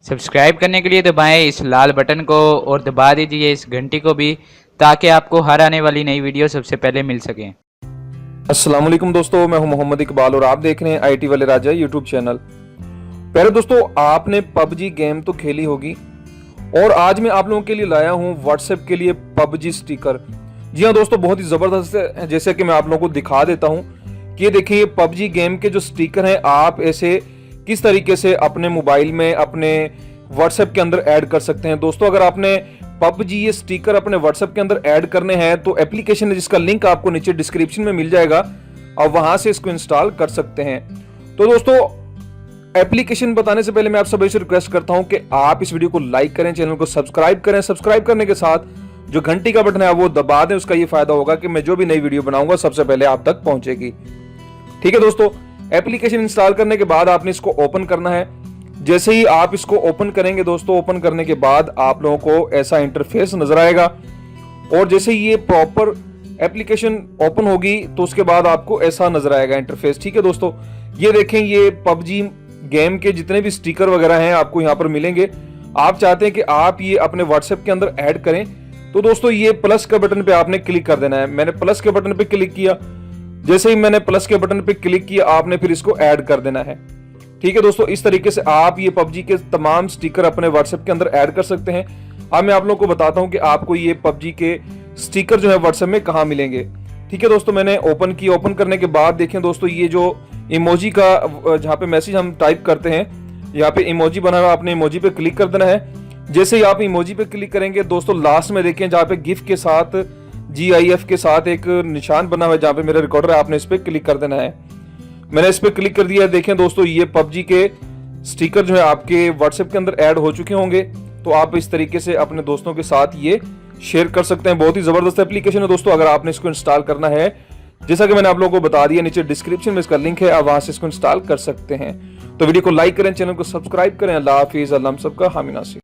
Subscribe करने के लिए दबाएं इस लाल बटन को और दबा दीजिए इस घंटी को भी, ताकि आपको हर आने वाली नई वीडियो सबसे पहले मिल सके। अस्सलाम वालेकुम दोस्तों, मैं हूं मोहम्मद इकबाल और आप देख रहे हैं आईटी वाले राजा यूट्यूब चैनल। पहले दोस्तों, आपने पबजी गेम तो खेली होगी और आज मैं आप लोगों के लिए लाया हूं व्हाट्सएप के लिए पबजी स्टिकर। जी हाँ दोस्तों, बहुत ही जबरदस्त है। जैसे कि मैं आप लोगों को दिखा देता हूं कि ये देखिए, ये पबजी गेम के जो स्टिकर हैं, आप ऐसे किस तरीके से अपने मोबाइल में अपने व्हाट्सएप के अंदर ऐड कर सकते हैं। दोस्तों, अगर आपने पबजी ये स्टिकर अपने व्हाट्सएप के अंदर ऐड करने हैं तो एप्लीकेशन है जिसका लिंक आपको नीचे डिस्क्रिप्शन में मिल जाएगा, और वहां से इसको इंस्टॉल कर सकते हैं। तो दोस्तों, एप्लीकेशन बताने से पहले मैं आप सभी से रिक्वेस्ट करता हूं कि आप इस वीडियो को लाइक करें, चैनल को सब्सक्राइब करें। सब्सक्राइब करने के साथ जो घंटी का बटन है वो दबा दें। उसका ये फायदा होगा कि मैं जो भी नई वीडियो बनाऊंगा सबसे पहले आप तक पहुंचेगी। ठीक है दोस्तों, एप्लीकेशन इंस्टॉल करने के बाद आपने इसको ओपन करना है। जैसे ही आप इसको ओपन करेंगे दोस्तों, ओपन करने के बाद आप लोगों को ऐसा इंटरफेस नजर आएगा, और जैसे ही ये प्रॉपर एप्लीकेशन ओपन होगी तो उसके बाद आपको ऐसा नजर आएगा इंटरफेस। ठीक है दोस्तों, ये देखें, ये पबजी गेम के जितने भी स्टिकर वगैरह हैं आपको यहाँ पर मिलेंगे। आप चाहते हैं कि आप ये अपने व्हाट्सएप के अंदर ऐड करें तो दोस्तों, ये प्लस के बटन पे आपने क्लिक कर देना है। मैंने प्लस के बटन पे क्लिक किया। जैसे ही मैंने प्लस के बटन पे क्लिक किया, आपने फिर इसको ऐड कर देना है। ठीक है दोस्तों, इस तरीके से आप ये पबजी के तमाम स्टिकर अपने व्हाट्सएप के अंदर ऐड कर सकते हैं। अब मैं आप लोगों को बताता हूं कि आपको ये पबजी के स्टिकर जो है व्हाट्सएप में कहां मिलेंगे। ठीक है दोस्तों, मैंने ओपन की। ओपन करने के बाद देखें दोस्तों, ये जो इमोजी का जहां पे मैसेज हम टाइप करते हैं, यहाँ पे इमोजी बना हुआ, आपने इमोजी पे क्लिक कर देना है। जैसे ही आप इमोजी पे क्लिक करेंगे दोस्तों, लास्ट में देखें जहाँ पे गिफ के साथ GIF के साथ एक निशान बना हुआ है, जहाँ पे मेरा रिकॉर्डर है, आपने इस पे क्लिक कर देना है। मैंने इस पे क्लिक कर दिया। देखें दोस्तों, ये पबजी के स्टिकर जो है आपके व्हाट्सएप के अंदर ऐड हो चुके होंगे। तो आप इस तरीके से अपने दोस्तों के साथ ये शेयर कर सकते हैं। बहुत ही जबरदस्त एप्लीकेशन है दोस्तों। अगर आपने इसको इंस्टॉल करना है, जैसा कि मैंने आप लोगों को बता दिया, नीचे डिस्क्रिप्शन में इसका लिंक है, आप वहां से इसको इंस्टॉल कर सकते हैं। तो वीडियो को लाइक करें, चैनल को सब्सक्राइब करें। अल्लाह हाफिज, अल्लाह हम सबका हामी नासिर।